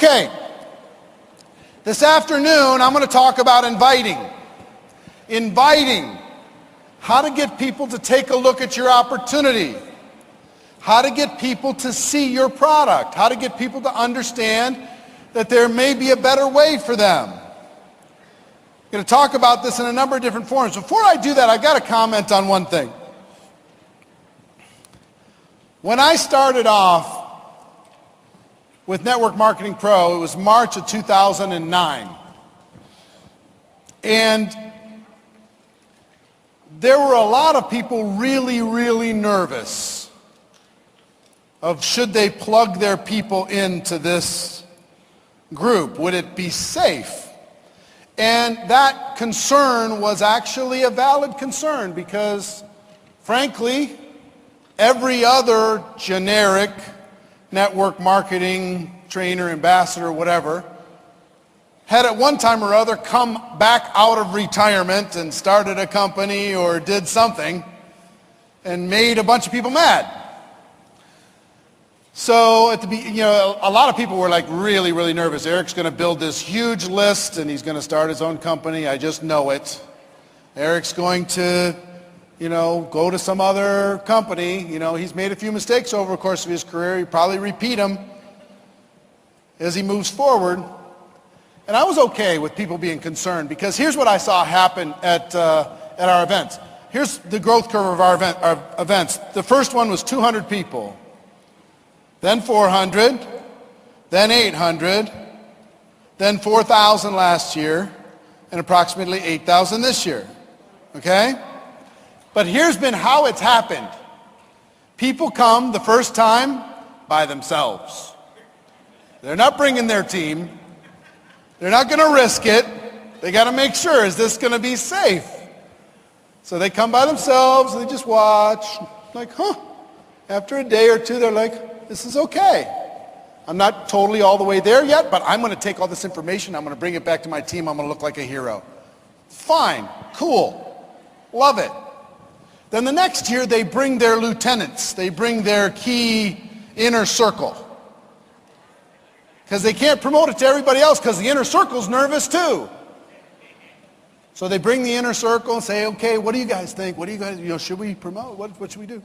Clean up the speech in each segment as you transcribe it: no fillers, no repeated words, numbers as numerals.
Okay, this afternoon I'm going to talk about inviting. Inviting. How to get people to take a look at your opportunity. How to get people to see your product. How to get people to understand that there may be a better way for them. I'm going to talk about this in a number of different forms. Before I do that, I've got to comment on one thing. When I started off with Network Marketing Pro, it was March of 2009. And there were a lot of people really nervous of should they plug their people into this group. Would it be safe? And that concern was actually a valid concern because, frankly, every other generic network marketing trainer, ambassador, whatever, had at one time or other come back out of retirement and started a company or did something and made a bunch of people mad. So a lot of people were like really nervous. Eric's going to build this huge list and he's going to start his own company. I just know it. Eric's going to, go to some other company. He's made a few mistakes over the course of his career. He'll probably repeat them as he moves forward. And I was okay with people being concerned because here's what I saw happen at our events. Here's the growth curve of our events. The first one was 200 people, then 400, then 800, then 4,000 last year, and approximately 8,000 this year. Okay? But here's been how it's happened. People come the first time by themselves. They're not bringing their team. They're not going to risk it. They got to make sure, is this going to be safe? So they come by themselves, and they just watch, like, After a day or two, they're like, this is okay. I'm not totally all the way there yet, but I'm going to take all this information, I'm going to bring it back to my team, I'm going to look like a hero. Fine, cool, love it. Then the next year, they bring their lieutenants. They bring their key inner circle. Because they can't promote it to everybody else because the inner circle's nervous too. So they bring the inner circle and say, okay, what do you guys think? What do you guys, should we promote? What should we do?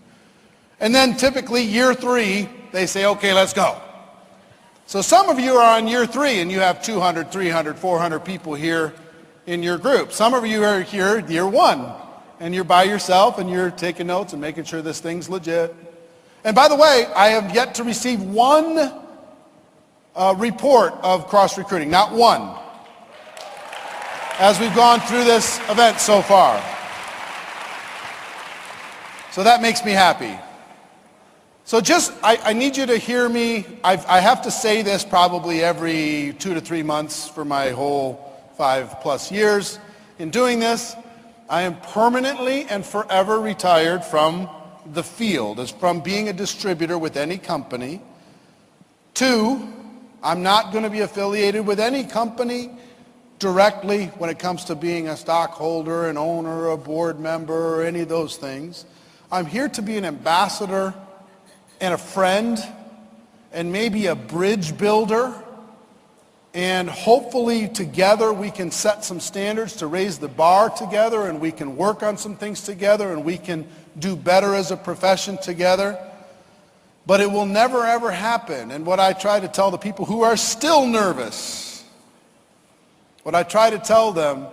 And then typically year 3, they say, okay, let's go. So some of you are on year 3 and you have 200, 300, 400 people here in your group. Some of you are here year 1 and you're by yourself and you're taking notes and making sure this thing's legit. And by the way, I have yet to receive one report of cross-recruiting, not one, as we've gone through this event so far. So that makes me happy. So I need you to hear me. I have to say this probably every 2 to 3 months for my whole 5+ years in doing this. I am permanently and forever retired from the field, as from being a distributor with any company. 2, I'm not going to be affiliated with any company directly when it comes to being a stockholder, an owner, a board member, or any of those things. I'm here to be an ambassador and a friend and maybe a bridge builder. And hopefully together we can set some standards to raise the bar together and we can work on some things together and we can do better as a profession together. But it will never ever happen. And what I try to tell the people who are still nervous, what I try to tell them,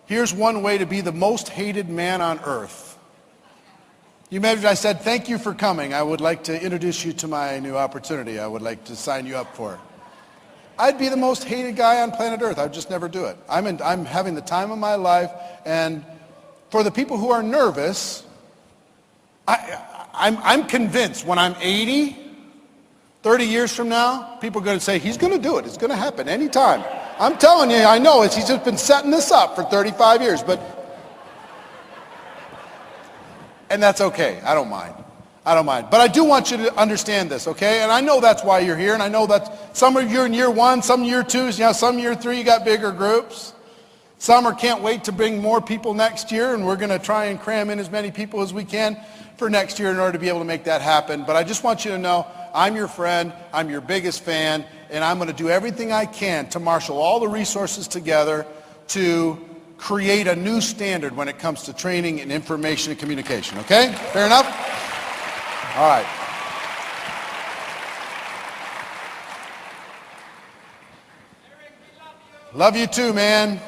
here's one way to be the most hated man on earth. You imagine I said, thank you for coming. I would like to introduce you to my new opportunity. I would like to sign you up for it. I'd be the most hated guy on planet Earth. I'd just never do it. I'm having the time of my life. And for the people who are nervous, I'm convinced when I'm 80, 30 years from now, people are going to say, he's going to do it. It's going to happen anytime. I'm telling you, I know it. He's just been setting this up for 35 years. And that's okay. I don't mind. But I do want you to understand this, okay? And I know that's why you're here. And I know that some of you are in year 1, some year 2, some year 3, you got bigger groups. Some can't wait to bring more people next year. And we're going to try and cram in as many people as we can for next year in order to be able to make that happen. But I just want you to know, I'm your friend. I'm your biggest fan. and I'm going to do everything I can to marshal all the resources together to create a new standard when it comes to training and information and communication. Okay? Fair enough? All right. Love you too, man.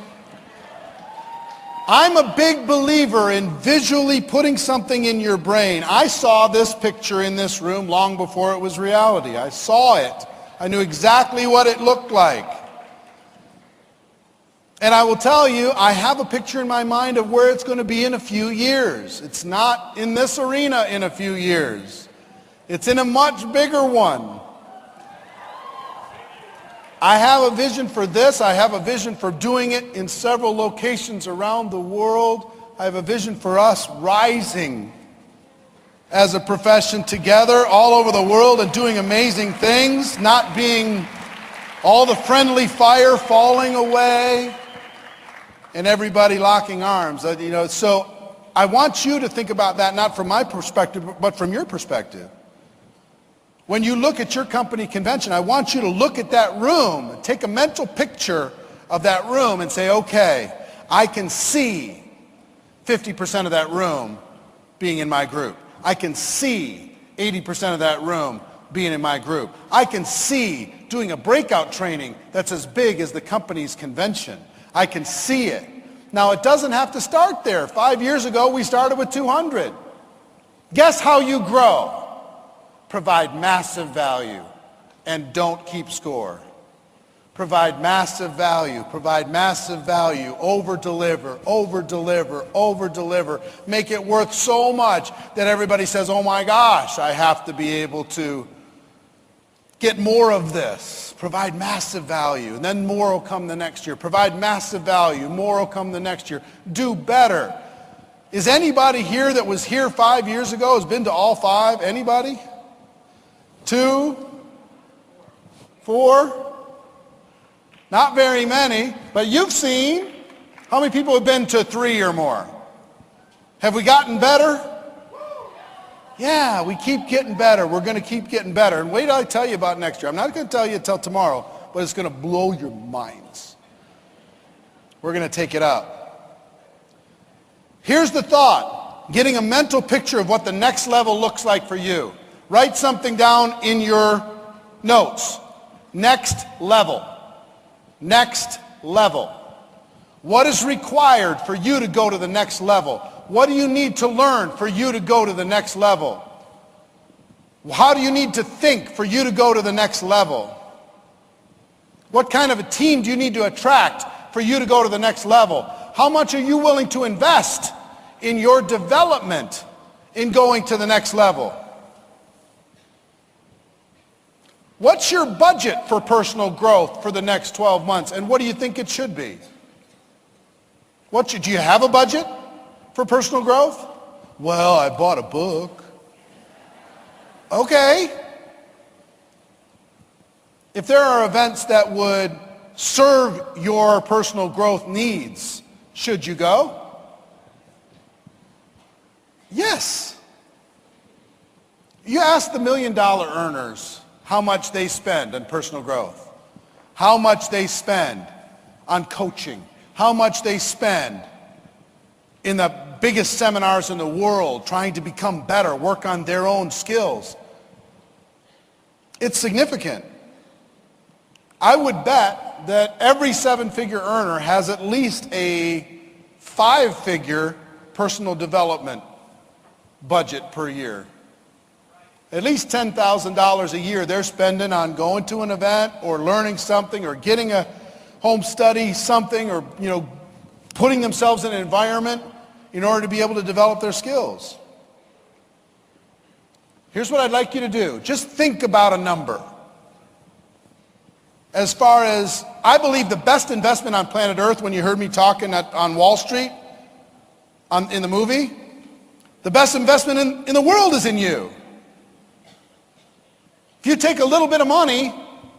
I'm a big believer in visually putting something in your brain. I saw this picture in this room long before it was reality. I saw it. I knew exactly what it looked like. And I will tell you, I have a picture in my mind of where it's going to be in a few years. It's not in this arena in a few years. It's in a much bigger one. I have a vision for this. I have a vision for doing it in several locations around the world. I have a vision for us rising as a profession together all over the world and doing amazing things, not being all the friendly fire falling away and everybody locking arms. So I want you to think about that, not from my perspective, but from your perspective. When you look at your company convention, I want you to look at that room, take a mental picture of that room and say, okay, I can see 50% of that room being in my group. I can see 80% of that room being in my group. I can see doing a breakout training that's as big as the company's convention. I can see it. Now, it doesn't have to start there. 5 years ago, we started with 200. Guess how you grow? Provide massive value and don't keep score. Provide massive value, over deliver, over deliver, over deliver. Make it worth so much that everybody says, oh my gosh, I have to be able to get more of this. Provide massive value, and then more will come the next year. Provide massive value, more will come the next year. Do better. Is anybody here that was here 5 years ago has been to all 5? Anybody? 2? 4? Not very many, but you've seen. How many people have been to 3 or more? Have we gotten better? Yeah, we keep getting better. We're going to keep getting better. And wait till I tell you about next year. I'm not going to tell you until tomorrow, but it's going to blow your minds. We're going to take it up. Here's the thought. Getting a mental picture of what the next level looks like for you. Write something down in your notes. Next level. Next level. What is required for you to go to the next level? What do you need to learn for you to go to the next level? How do you need to think for you to go to the next level? What kind of a team do you need to attract for you to go to the next level? How much are you willing to invest in your development in going to the next level? What's your budget for personal growth for the next 12 months, and what do you think it should be? Do you have a budget for personal growth? Well, I bought a book. Okay. If there are events that would serve your personal growth needs, should you go? Yes. You ask the $1 million earners how much they spend on personal growth, how much they spend on coaching, how much they spend in the biggest seminars in the world trying to become better, work on their own skills. It's significant. I would bet that every 7-figure earner has at least a 5-figure personal development budget per year. At least $10,000 a year they're spending on going to an event or learning something or getting a home study something or, putting themselves in an environment in order to be able to develop their skills. Here's what I'd like you to do. Just think about a number. As far as, I believe the best investment on planet Earth, when you heard me talking on Wall Street, in the movie, the best investment in the world is in you. If you take a little bit of money,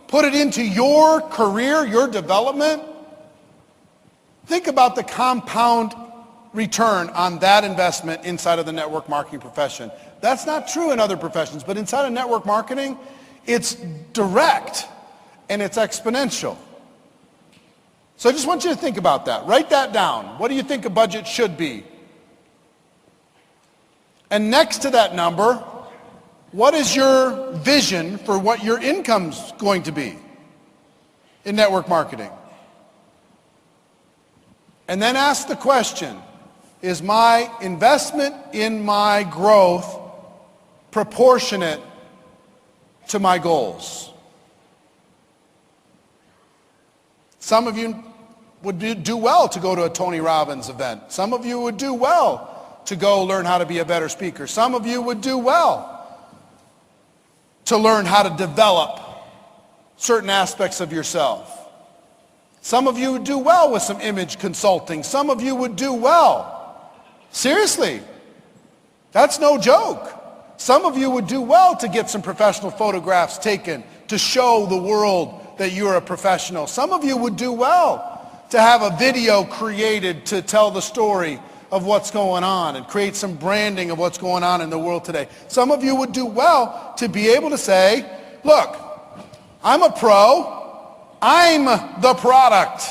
put it into your career, your development, think about the compound return on that investment inside of the network marketing profession. That's not true in other professions, but inside of network marketing, it's direct. and it's exponential. So I just want you to think about that. Write that down. What do you think a budget should be? And next to that number, what is your vision for what your income's going to be in network marketing? And then ask the question, is my investment in my growth proportionate to my goals? Some of you would do well to go to a Tony Robbins event. Some of you would do well to go learn how to be a better speaker. Some of you would do well to learn how to develop certain aspects of yourself. Some of you would do well with some image consulting. Some of you would do well. Seriously, that's no joke. Some of you would do well to get some professional photographs taken to show the world that you're a professional. Some of you would do well to have a video created to tell the story of what's going on and create some branding of what's going on in the world today. Some of you would do well to be able to say, look, I'm a pro, I'm the product.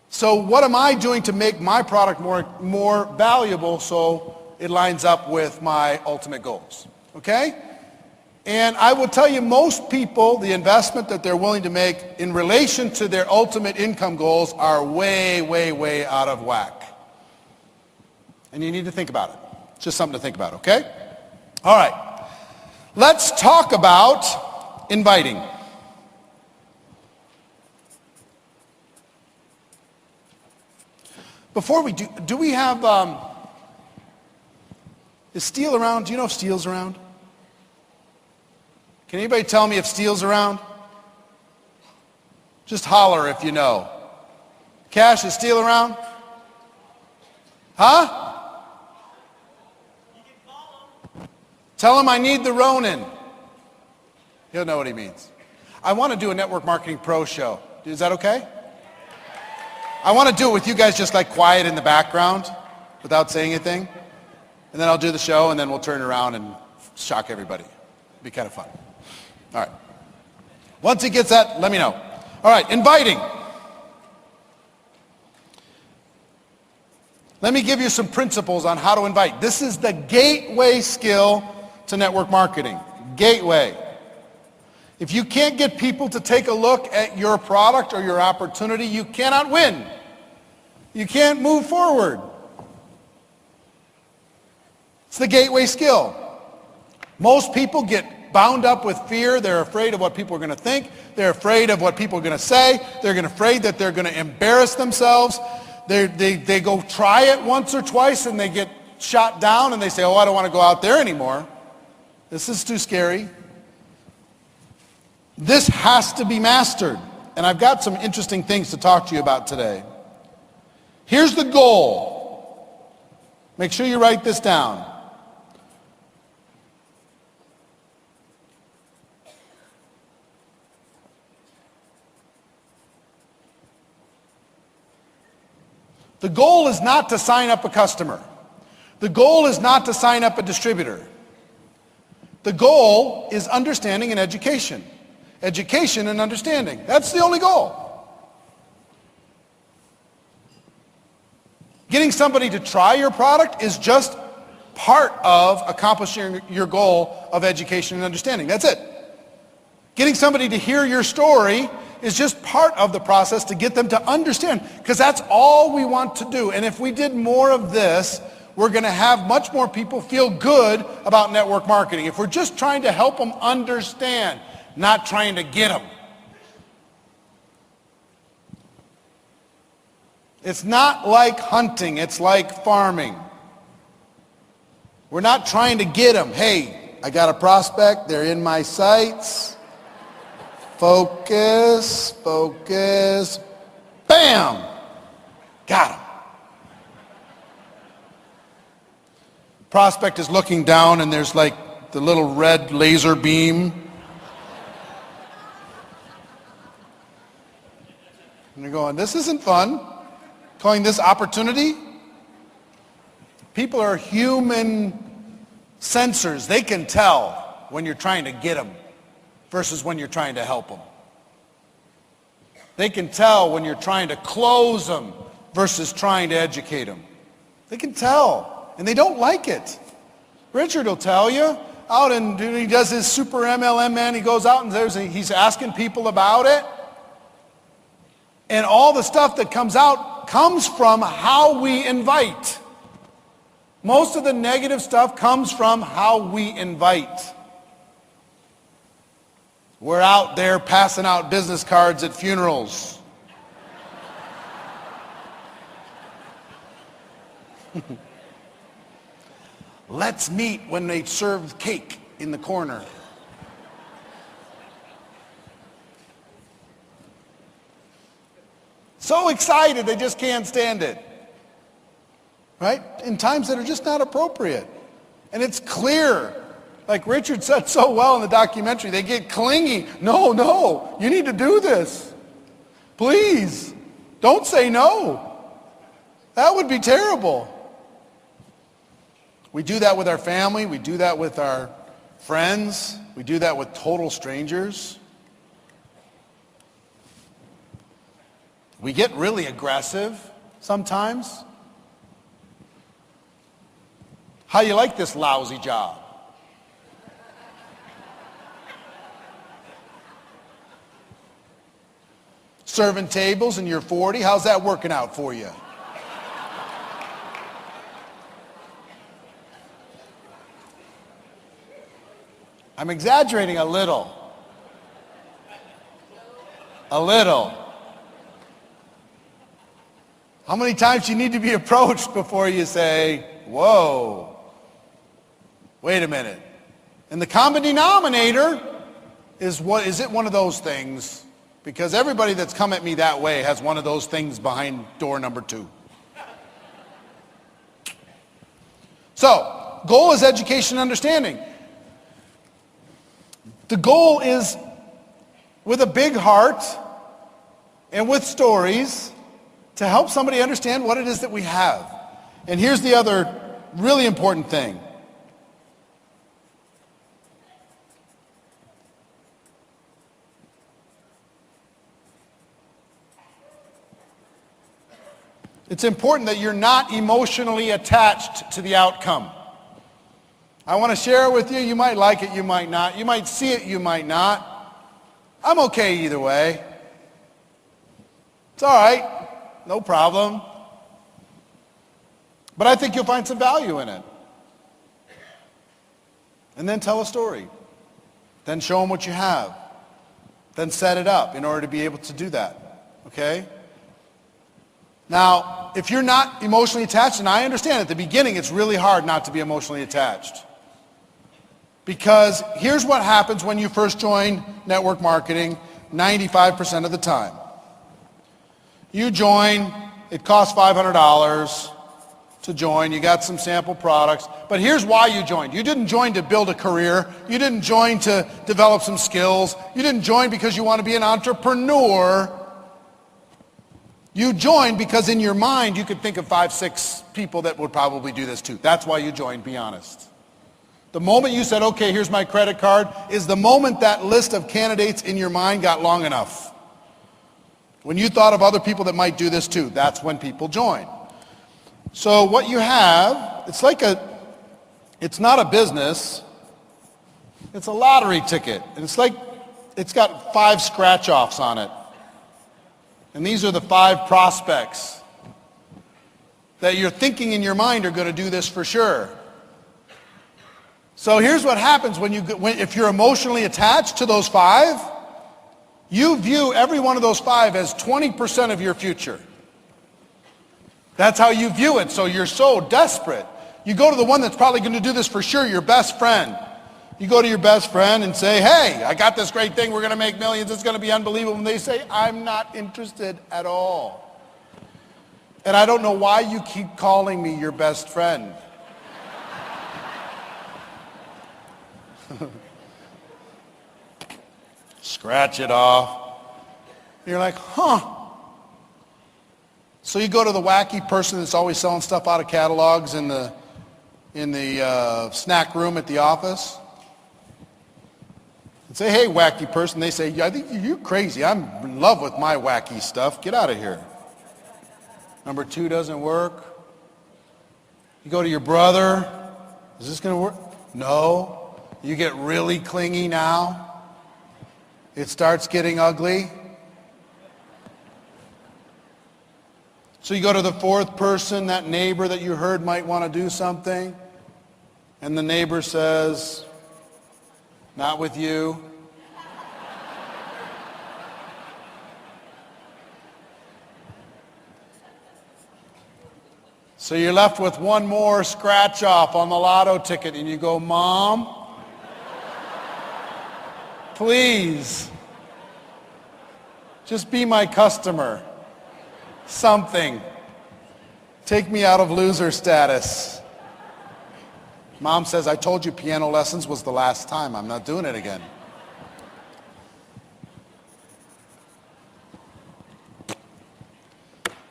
So what am I doing to make my product more valuable so it lines up with my ultimate goals? Okay? And I will tell you, most people, the investment that they're willing to make in relation to their ultimate income goals are way, way, way out of whack. And you need to think about it. Just something to think about, okay? All right. Let's talk about inviting. Before we do we have, is Steele around? Do you know if Steele's around? Can anybody tell me if Steele's around? Just holler if you know. Cash, is Steele around? Huh? Tell him I need the Ronin. He'll know what he means. I want to do a Network Marketing Pro show. Is that okay? I want to do it with you guys just like quiet in the background without saying anything. And then I'll do the show and then we'll turn around and shock everybody. It'll be kind of fun. All right. Once he gets that, let me know. All right, inviting. Let me give you some principles on how to invite. This is the gateway skill to network marketing. Gateway. If you can't get people to take a look at your product or your opportunity, you cannot win. You can't move forward. It's the gateway skill. Most people get bound up with fear. They're afraid of what people are going to think. They're afraid of what people are going to say. They're afraid that they're going to embarrass themselves. They go try it once or twice and they get shot down and they say, oh, I don't want to go out there anymore. This is too scary. This has to be mastered. And I've got some interesting things to talk to you about today. Here's the goal. Make sure you write this down. The goal is not to sign up a customer. The goal is not to sign up a distributor. The goal is understanding and education. Education and understanding. That's the only goal. Getting somebody to try your product is just part of accomplishing your goal of education and understanding. That's it. Getting somebody to hear your story is just part of the process to get them to understand, because that's all we want to do. And if we did more of this, we're going to have much more people feel good about network marketing. If we're just trying to help them understand, not trying to get them. It's not like hunting, it's like farming. We're not trying to get them. Hey, I got a prospect, they're in my sights. Focus, focus, bam! Got him. Prospect is looking down and there's like the little red laser beam. And they're going, this isn't fun. Calling this opportunity. People are human sensors. They can tell when you're trying to get them versus when you're trying to help them. They can tell when you're trying to close them versus trying to educate them. They can tell, and they don't like it. Richard will tell you, he does his super MLM, man. He goes out and he's asking people about it. And all the stuff that comes out comes from how we invite. Most of the negative stuff comes from how we invite. We're out there passing out business cards at funerals. Let's meet when they serve cake in the corner. So excited, they just can't stand it. Right? In times that are just not appropriate. And it's clear. Like Richard said so well in the documentary, they get clingy. No, you need to do this. Please, don't say no. That would be terrible. We do that with our family. We do that with our friends. We do that with total strangers. We get really aggressive sometimes. How you like this lousy job? Serving tables and you're 40, how's that working out for you? I'm exaggerating a little. A little. How many times do you need to be approached before you say, whoa, wait a minute. And the common denominator is it one of those things? Because everybody that's come at me that way has one of those things behind door number 2. So, goal is education and understanding. The goal is with a big heart and with stories to help somebody understand what it is that we have. And here's the other really important thing. It's important that you're not emotionally attached to the outcome. I want to share it with you. You might like it, you might not. You might see it, you might not. I'm okay either way. It's all right. No problem. But I think you'll find some value in it. And then tell a story. Then show them what you have. Then set it up in order to be able to do that. Okay? Now, if you're not emotionally attached, and I understand at the beginning it's really hard not to be emotionally attached. Because here's what happens when you first join network marketing 95% of the time. You join, it costs $500 to join, you got some sample products, but here's why you joined. You didn't join to build a career, you didn't join to develop some skills, you didn't join because you want to be an entrepreneur. You joined because in your mind you could think of 5, 6 people that would probably do this too. That's why you joined, be honest. The moment you said, okay, here's my credit card, is the moment that list of candidates in your mind got long enough. When you thought of other people that might do this too, that's when people join. So what you have, it's not a business, it's a lottery ticket. And it's got 5 scratch-offs on it. And these are the 5 prospects that you're thinking in your mind are going to do this for sure. So here's what happens if you're emotionally attached to those 5, you view every one of those 5 as 20% of your future. That's how you view it, so you're so desperate. You go to the one that's probably going to do this for sure, your best friend. You go to your best friend and say, hey, I got this great thing, we're going to make millions, it's going to be unbelievable. And they say, I'm not interested at all. And I don't know why you keep calling me your best friend. Scratch it off. You're like, huh. So you go to the wacky person that's always selling stuff out of catalogs in the snack room at the office. And say, hey, wacky person. They say, yeah, I think you're crazy. I'm in love with my wacky stuff. Get out of here. Number 2 doesn't work. You go to your brother. Is this going to work? No. You get really clingy now. It starts getting ugly. So you go to the 4th person, that neighbor that you heard might want to do something. And the neighbor says, not with you. So you're left with one more scratch off on the lotto ticket and you go, Mom, please, just be my customer. Something. Take me out of loser status. Mom says, I told you piano lessons was the last time. I'm not doing it again.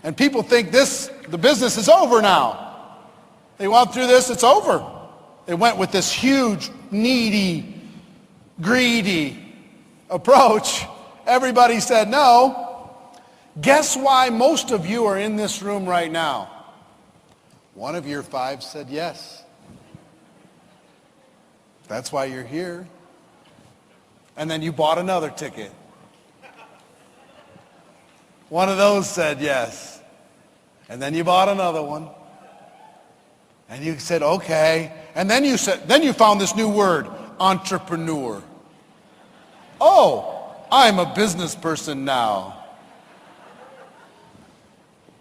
And people think the business is over now. They went through this, it's over. They went with this huge, needy, greedy approach. Everybody said no. Guess why most of you are in this room right now? One of your 5 said yes. That's why you're here. And then you bought another ticket. One of those said yes. And then you bought another one. And you said, okay. And then you found this new word, entrepreneur. Oh, I'm a business person now.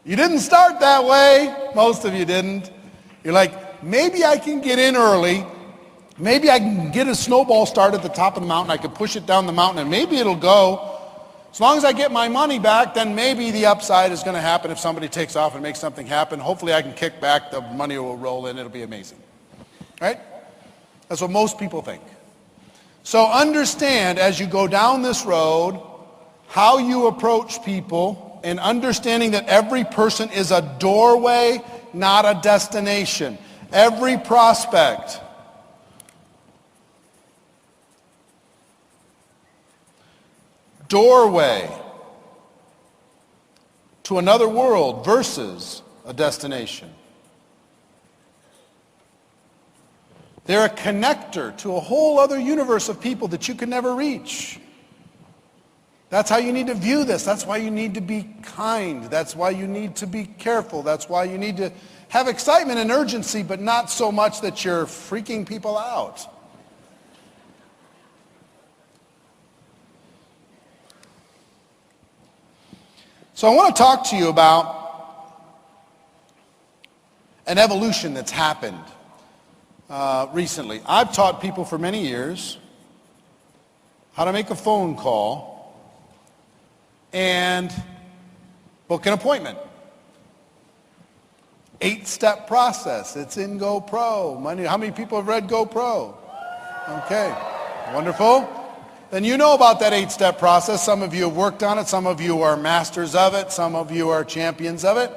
You didn't start that way. Most of you didn't. You're like, maybe I can get in early. Maybe I can get a snowball start at the top of the mountain. I can push it down the mountain and maybe it'll go. As long as I get my money back, then maybe the upside is going to happen if somebody takes off and makes something happen. Hopefully I can kick back, the money will roll in, it'll be amazing. Right? That's what most people think. So understand as you go down this road how you approach people and understanding that every person is a doorway, not a destination. Every prospect. Doorway to another world versus a destination. They're a connector to a whole other universe of people that you can never reach. That's how you need to view this. That's why you need to be kind. That's why you need to be careful. That's why you need to have excitement and urgency, but not so much that you're freaking people out. So I want to talk to you about an evolution that's happened recently. I've taught people for many years how to make a phone call and book an appointment. 8-step process. It's in GoPro. How many people have read GoPro? Okay, wonderful. Then you know about that 8-step process. Some of you have worked on it. Some of you are masters of it. Some of you are champions of it.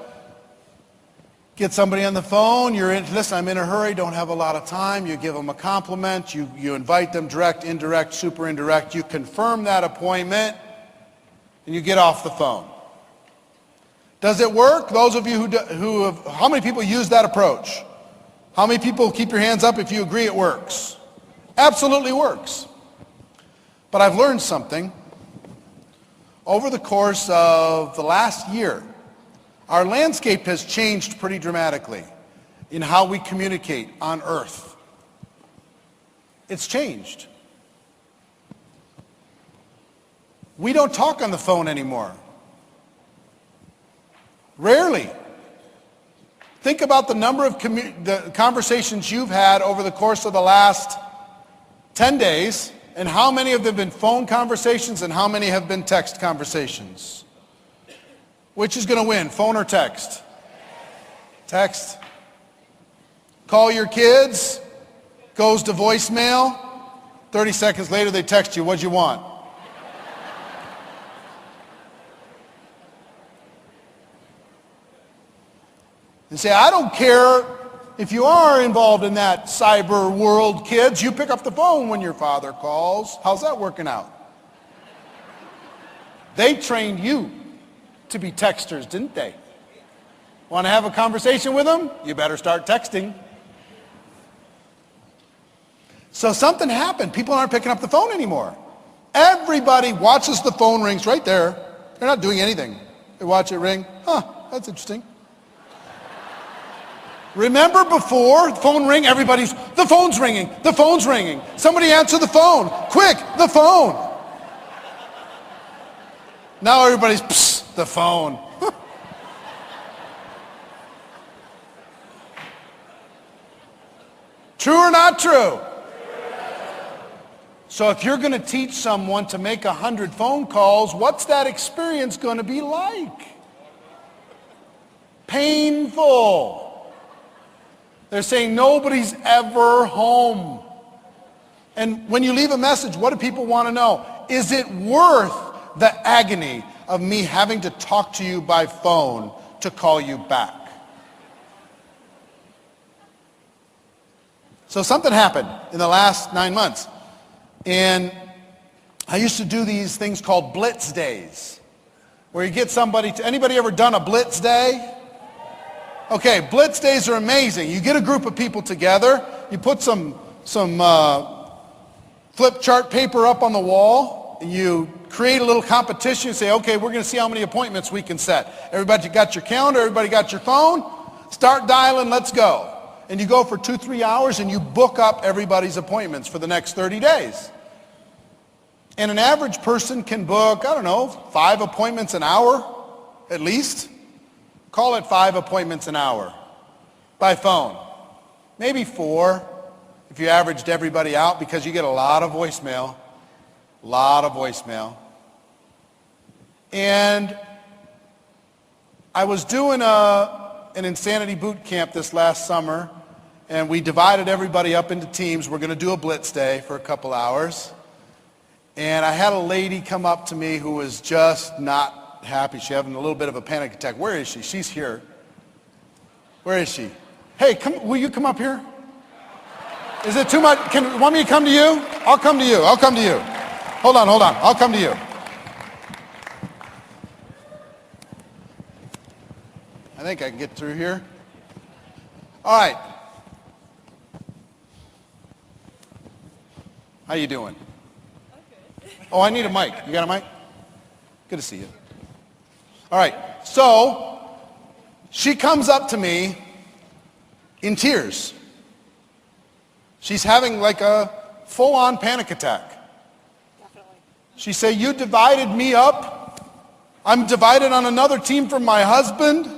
Get somebody on the phone. Listen, I'm in a hurry. Don't have a lot of time. You give them a compliment. You invite them direct, indirect, super indirect. You confirm that appointment. And you get off the phone. Does it work? Those of you who have, how many people use that approach? How many people, keep your hands up if you agree it works? Absolutely works. But I've learned something. Over the course of the last year, our landscape has changed pretty dramatically in how we communicate on Earth. It's changed. We don't talk on the phone anymore. Rarely. Think about the number of the conversations you've had over the course of the last 10 days. And how many of them have been phone conversations and how many have been text conversations? Which is going to win, phone or text? Text. Call your kids, goes to voicemail. 30 seconds later they text you, what'd you want? And say, I don't care if you are involved in that cyber world, kids, you pick up the phone when your father calls. How's that working out? They trained you to be texters, didn't they? Want to have a conversation with them? You better start texting. So something happened. People aren't picking up the phone anymore. Everybody watches the phone rings right there. They're not doing anything. They watch it ring. Huh, that's interesting. Remember before the phone ring, everybody's, the phone's ringing, the phone's ringing. Somebody answer the phone. Quick, the phone. Now everybody's, psst, the phone. True or not true? So if you're going to teach someone to make 100 phone calls, what's that experience going to be like? Painful. They're saying nobody's ever home. And when you leave a message, what do people want to know? Is it worth the agony of me having to talk to you by phone to call you back? So something happened in the last 9 months. And I used to do these things called blitz days, where you get somebody to, anybody ever done a blitz day? Okay, blitz days are amazing. You get a group of people together, you put some flip chart paper up on the wall, and you create a little competition and say, okay, we're going to see how many appointments we can set. Everybody got your calendar, everybody got your phone, start dialing, let's go. And you go for 2-3 hours and you book up everybody's appointments for the next 30 days. And an average person can book, I don't know, 5 appointments an hour at least. Call it 5 appointments an hour by phone. Maybe 4 if you averaged everybody out, because you get a lot of voicemail. A lot of voicemail. And I was doing an insanity boot camp this last summer, and we divided everybody up into teams. We're going to do a blitz day for a couple hours. And I had a lady come up to me who was just not happy. She's having a little bit of a panic attack. Where is she? She's here. Where is she? Hey, will you come up here? Is it too much? Want me to come to you? I'll come to you. I'll come to you. Hold on. I'll come to you. I think I can get through here. All right. How you doing? Okay. Oh, I need a mic. You got a mic? Good to see you. All right. So she comes up to me in tears. She's having like a full-on panic attack. Definitely. She said, you divided me up. I'm divided on another team from my husband.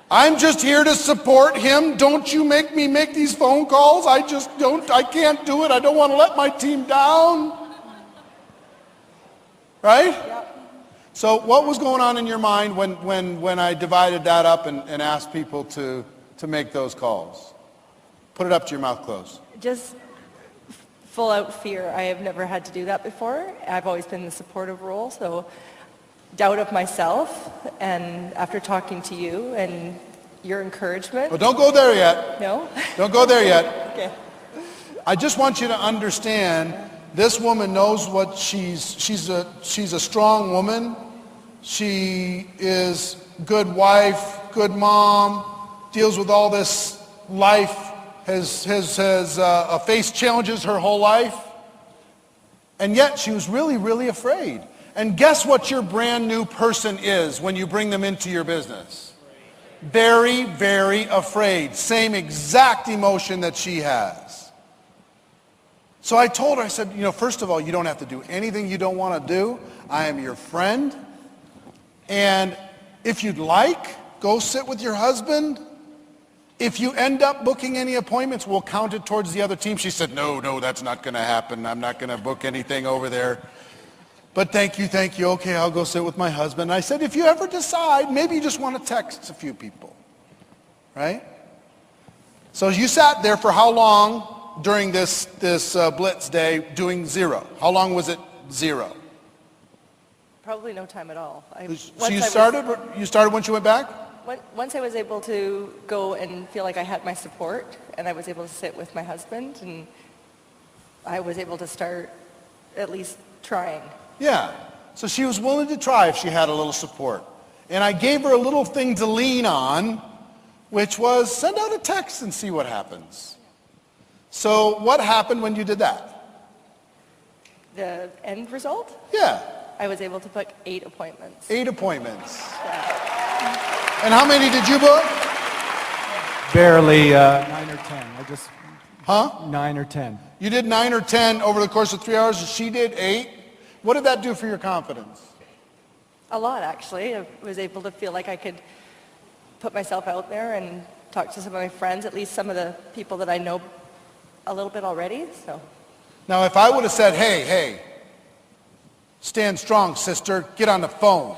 I'm just here to support him. Don't you make me make these phone calls. I can't do it. I don't want to let my team down. Right? Yep. So what was going on in your mind when I divided that up and asked people to make those calls? Put it up to your mouth closed. Just full out fear. I have never had to do that before. I've always been in the supportive role, so doubt of myself. And after talking to you and your encouragement. Well, don't go there yet. No? Don't go there yet. Okay. I just want you to understand, this woman knows what she's a strong woman. She is good wife, good mom, deals with all this life, has faced challenges her whole life. And yet she was really, really afraid. And guess what your brand new person is when you bring them into your business? Very, very afraid. Same exact emotion that she has. So I told her, I said, first of all, you don't have to do anything you don't want to do. I am your friend. And if you'd like, go sit with your husband. If you end up booking any appointments, we'll count it towards the other team. She said, no, that's not going to happen. I'm not going to book anything over there. But thank you. Okay, I'll go sit with my husband. And I said, if you ever decide, maybe you just want to text a few people, right? So you sat there for how long during this blitz day doing 0? How long was it 0? Probably no time at all. So you started when she went back? Once I was able to go and feel like I had my support, and I was able to sit with my husband, and I was able to start at least trying. Yeah. So she was willing to try if she had a little support. And I gave her a little thing to lean on, which was send out a text and see what happens. So what happened when you did that? The end result? Yeah. I was able to book 8 appointments. 8 appointments. Yeah. And how many did you book? Barely 9 or 10. I just... Huh? 9 or 10. You did 9 or 10 over the course of 3 hours, and she did 8. What did that do for your confidence? A lot, actually. I was able to feel like I could put myself out there and talk to some of my friends, at least some of the people that I know a little bit already. So. Now, if I would have said, hey, stand strong, sister, get on the phone.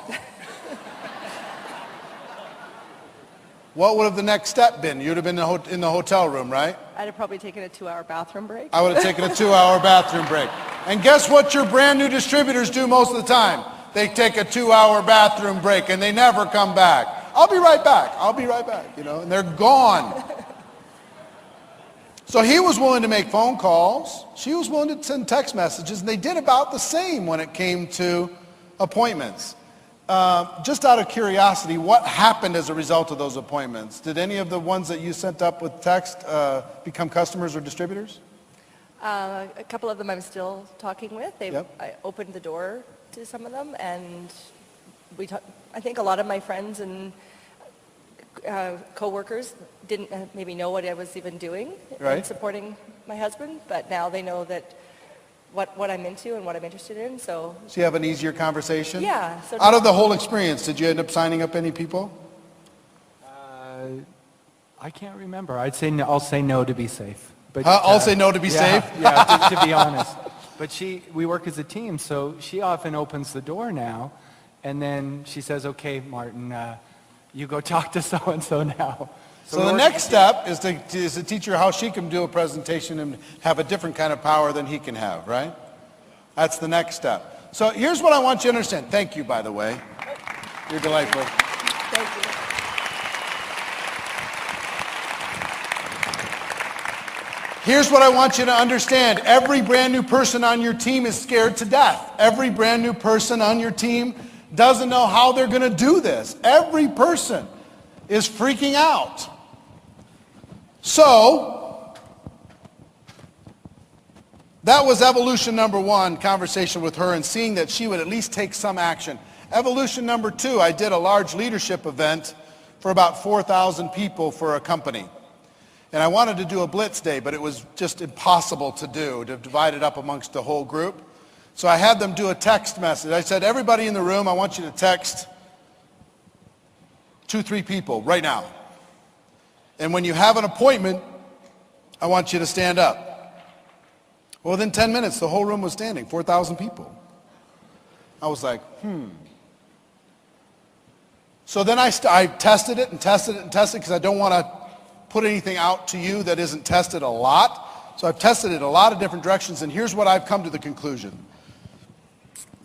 What would have the next step been? You'd have been in the hotel room, right? I'd have probably taken a 2-hour bathroom break. I would have taken a 2-hour bathroom break. And guess what your brand new distributors do most of the time? They take a 2-hour bathroom break and they never come back. I'll be right back, and they're gone. So he was willing to make phone calls. She was willing to send text messages, and they did about the same when it came to appointments. Just out of curiosity, what happened as a result of those appointments? Did any of the ones that you sent up with text become customers or distributors? A couple of them I'm still talking with. Yep. I opened the door to some of them, and I think a lot of my friends and co-workers didn't maybe know what I was even doing in supporting my husband, but now they know that what I'm into and what I'm interested in. So you have an easier conversation? Yeah. So out of the whole experience, did you end up signing up any people? I can't remember. I'll say no to be safe. But I'll say no to be safe? Yeah, to be honest. But we work as a team, so she often opens the door now, and then she says, okay, Martin, you go talk to so-and-so now. So the next step is to teach her how she can do a presentation and have a different kind of power than he can have, right? That's the next step. So here's what I want you to understand. Thank you, by the way. You're delightful. Thank you. Here's what I want you to understand. Every brand new person on your team is scared to death. Every brand new person on your team doesn't know how they're going to do this. Every person is freaking out. So, that was evolution number 1, conversation with her and seeing that she would at least take some action. Evolution number 2, I did a large leadership event for about 4,000 people for a company. And I wanted to do a blitz day, but it was just impossible to do, to divide it up amongst the whole group. So I had them do a text message. I said, everybody in the room, I want you to text 2-3 people right now. And when you have an appointment, I want you to stand up. Well, within 10 minutes, the whole room was standing, 4,000 people. I was like, So then I tested it and tested it and tested because I don't want to put anything out to you that isn't tested a lot. So I've tested it a lot of different directions, and here's what I've come to the conclusion.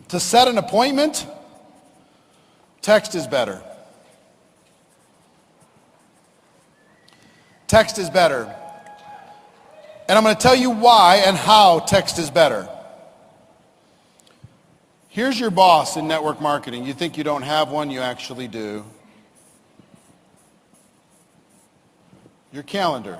To set an appointment, text is better. Text is better. And I'm going to tell you why and how text is better. Here's your boss in network marketing. You think you don't have one, you actually do. Your calendar.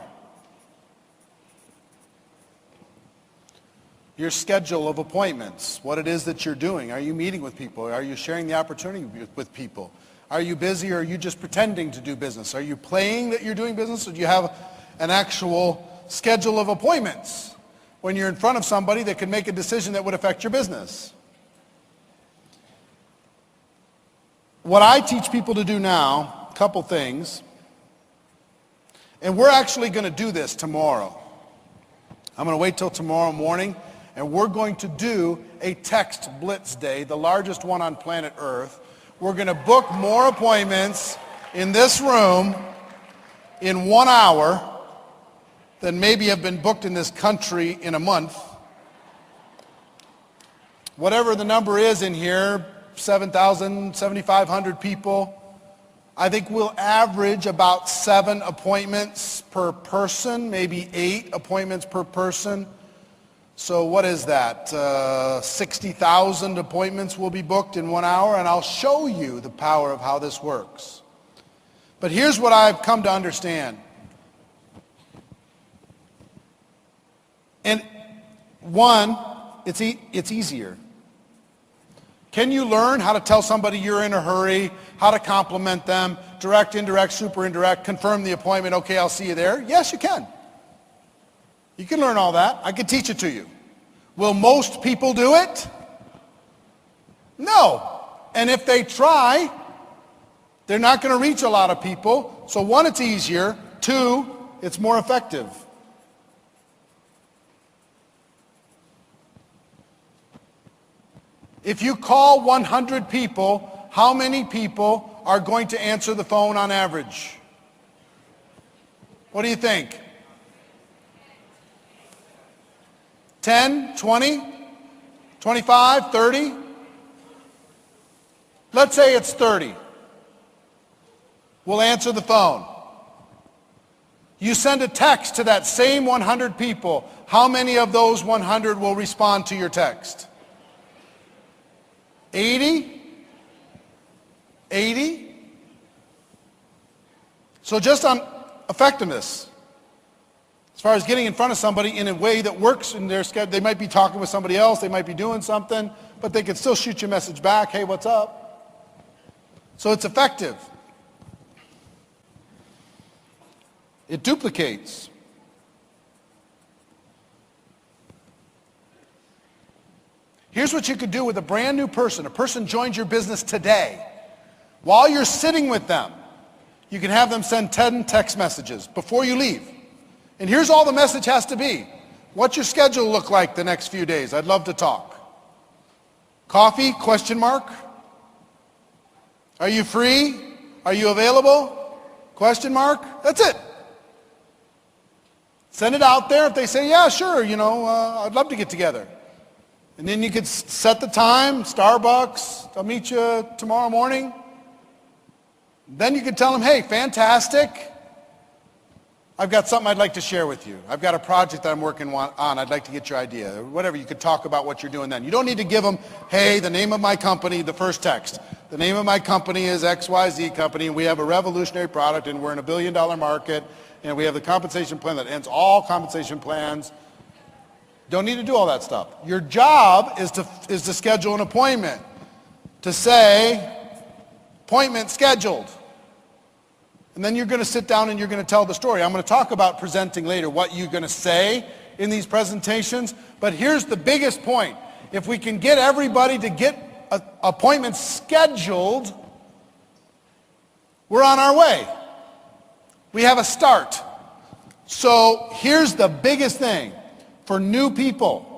Your schedule of appointments, what it is that you're doing. Are you meeting with people? Are you sharing the opportunity with people? Are you busy or are you just pretending to do business? Are you playing that you're doing business, or do you have an actual schedule of appointments when you're in front of somebody that could make a decision that would affect your business? What I teach people to do now, a couple things, and we're actually going to do this tomorrow. I'm going to wait till tomorrow morning, and we're going to do a text blitz day, the largest one on planet Earth. We're going to book more appointments in this room in 1 hour than maybe have been booked in this country in a month. Whatever the number is in here, 7,000, 7,500 people. I think we'll average about 7 appointments per person, maybe 8 appointments per person. So what is that? 60,000 appointments will be booked in 1 hour, and I'll show you the power of how this works. But here's what I've come to understand. And one, it's easier. Can you learn how to tell somebody you're in a hurry, how to compliment them, direct, indirect, super indirect, confirm the appointment, okay, I'll see you there? Yes, you can. You can learn all that. I can teach it to you. Will most people do it? No. And if they try, they're not going to reach a lot of people. So 1, it's easier. 2, it's more effective. If you call 100 people, how many people are going to answer the phone on average? What do you think? 10, 20, 25, 30? Let's say it's 30. We'll answer the phone. You send a text to that same 100 people. How many of those 100 will respond to your text? 80? 80? So just on effectiveness, as far as getting in front of somebody in a way that works in their schedule, they might be talking with somebody else, they might be doing something, but they can still shoot you a message back, hey, what's up? So it's effective. It duplicates. Here's what you could do with a brand new person. A person joins your business today. While you're sitting with them, you can have them send 10 text messages before you leave. And here's all the message has to be. What's your schedule look like the next few days? I'd love to talk. Coffee? Question mark. Are you free? Are you available? Question mark. That's it. Send it out there. If they say, yeah, sure, I'd love to get together. And then you could set the time, Starbucks, I'll meet you tomorrow morning. Then you could tell them, hey, fantastic. I've got something I'd like to share with you. I've got a project that I'm working on. I'd like to get your idea. Or whatever, you could talk about what you're doing then. You don't need to give them, hey, the name of my company, the first text. The name of my company is XYZ Company, and we have a revolutionary product, and we're in $1 billion market, and we have the compensation plan that ends all compensation plans. Don't need to do all that stuff. Your job is to schedule an appointment. To say, appointment scheduled. And then you're going to sit down and you're going to tell the story. I'm going to talk about presenting later, what you're going to say in these presentations. But here's the biggest point. If we can get everybody to get appointments scheduled, we're on our way. We have a start. So here's the biggest thing for new people.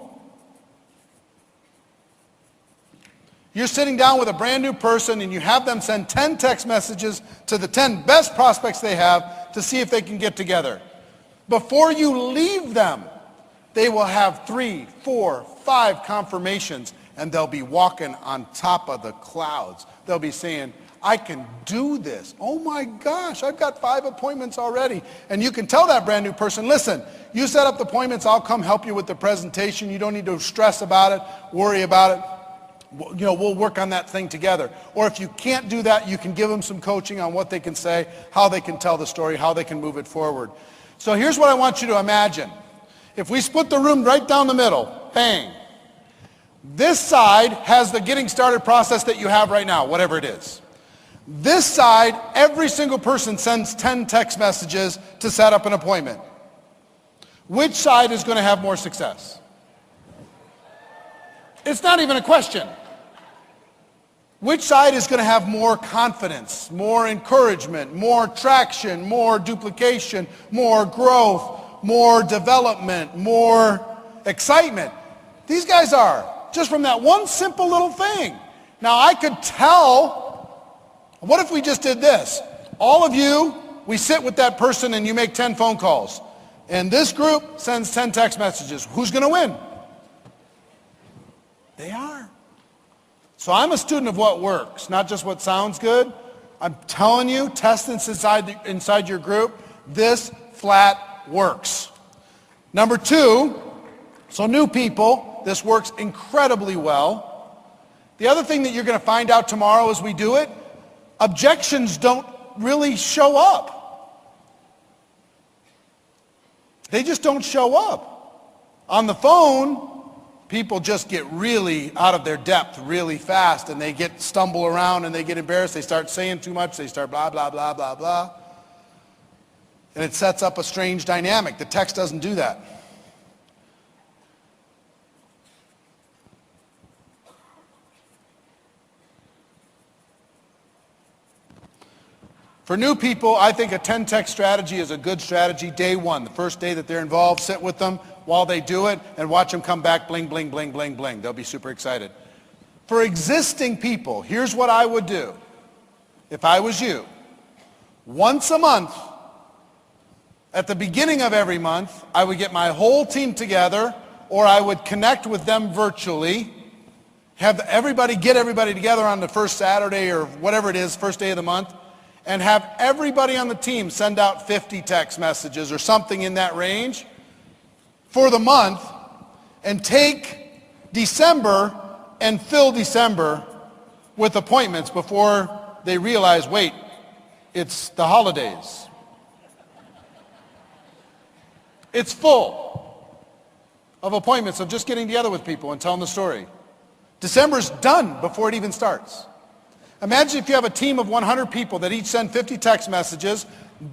You're sitting down with a brand new person and you have them send 10 text messages to the 10 best prospects they have to see if they can get together. Before you leave them, they will have 3, 4, 5 confirmations, and they'll be walking on top of the clouds. They'll be saying, I can do this. Oh my gosh, I've got 5 appointments already. And you can tell that brand new person, listen, you set up the appointments, I'll come help you with the presentation. You don't need to stress about it, worry about it. We'll work on that thing together. Or if you can't do that, you can give them some coaching on what they can say, how they can tell the story, how they can move it forward. So here's what I want you to imagine. If we split the room right down the middle, bang. This side has the getting started process that you have right now, whatever it is. This side, every single person sends 10 text messages to set up an appointment. Which side is going to have more success? It's not even a question. Which side is going to have more confidence, more encouragement, more traction, more duplication, more growth, more development, more excitement? These guys are, just from that one simple little thing. Now I could tell, what if we just did this? All of you, we sit with that person and you make 10 phone calls. And this group sends 10 text messages. Who's going to win? They are. So I'm a student of what works, not just what sounds good. I'm telling you, test this inside your group. This flat works. Number 2, so new people, this works incredibly well. The other thing that you're going to find out tomorrow as we do it, objections don't really show up. They just don't show up. On the phone, people just get really out of their depth really fast, and they stumble around and they get embarrassed. They start saying too much. They start blah, blah, blah, blah, blah. And it sets up a strange dynamic. The text doesn't do that. For new people, I think a 10-text strategy is a good strategy day one. The first day that they're involved, sit with them while they do it and watch them come back, bling, bling, bling, bling, bling. They'll be super excited. For existing people, here's what I would do if I was you. Once a month, at the beginning of every month, I would get my whole team together, or I would connect with them virtually, get everybody together on the first Saturday or whatever it is, first day of the month, and have everybody on the team send out 50 text messages or something in that range for the month, and take December and fill December with appointments before they realize, wait, it's the holidays. It's full of appointments of just getting together with people and telling the story. December's done before it even starts. Imagine if you have a team of 100 people that each send 50 text messages.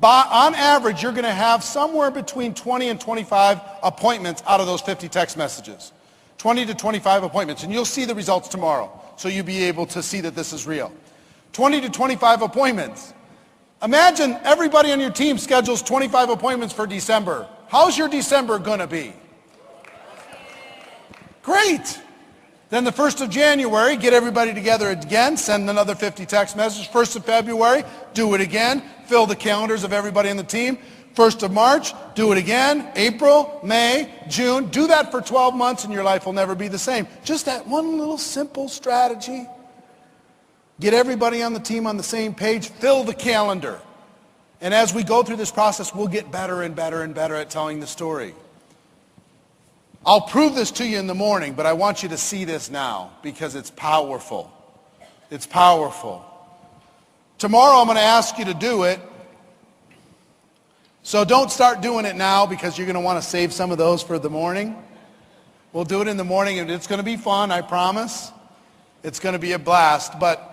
On average, you're going to have somewhere between 20 and 25 appointments out of those 50 text messages. 20 to 25 appointments, and you'll see the results tomorrow, so you'll be able to see that this is real. 20 to 25 appointments. Imagine everybody on your team schedules 25 appointments for December. How's your December going to be? Great. Then the 1st of January, get everybody together again, send another 50 text messages. 1st of February, do it again, fill the calendars of everybody on the team. 1st of March, do it again. April, May, June, do that for 12 months and your life will never be the same. Just that one little simple strategy. Get everybody on the team on the same page, fill the calendar. And as we go through this process, we'll get better and better and better at telling the story. I'll prove this to you in the morning, but I want you to see this now because it's powerful. It's powerful. Tomorrow I'm going to ask you to do it. So don't start doing it now because you're going to want to save some of those for the morning. We'll do it in the morning and it's going to be fun, I promise. It's going to be a blast. But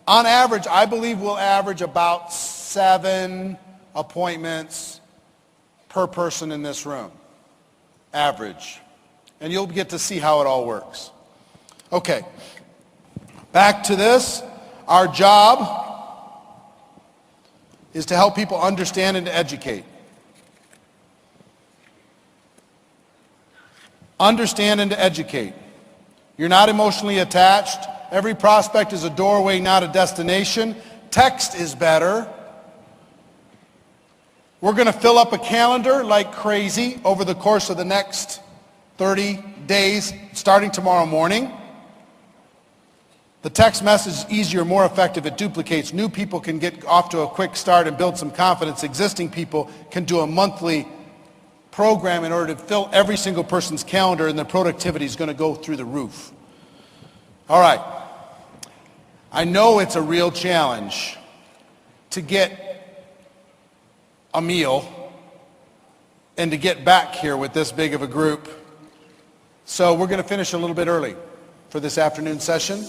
on average, I believe we'll average about 7 appointments per person in this room. Average. And you'll get to see how it all works. Okay. Back to this. Our job is to help people understand and to educate. Understand and to educate. You're not emotionally attached. Every prospect is a doorway, not a destination. Text is better. We're going to fill up a calendar like crazy over the course of the next 30 days, starting tomorrow morning. The text message is easier, more effective. It duplicates. New people can get off to a quick start and build some confidence. Existing people can do a monthly program in order to fill every single person's calendar, and their productivity is going to go through the roof. All right. I know it's a real challenge to get a meal and to get back here with this big of a group. So we're going to finish a little bit early for this afternoon session.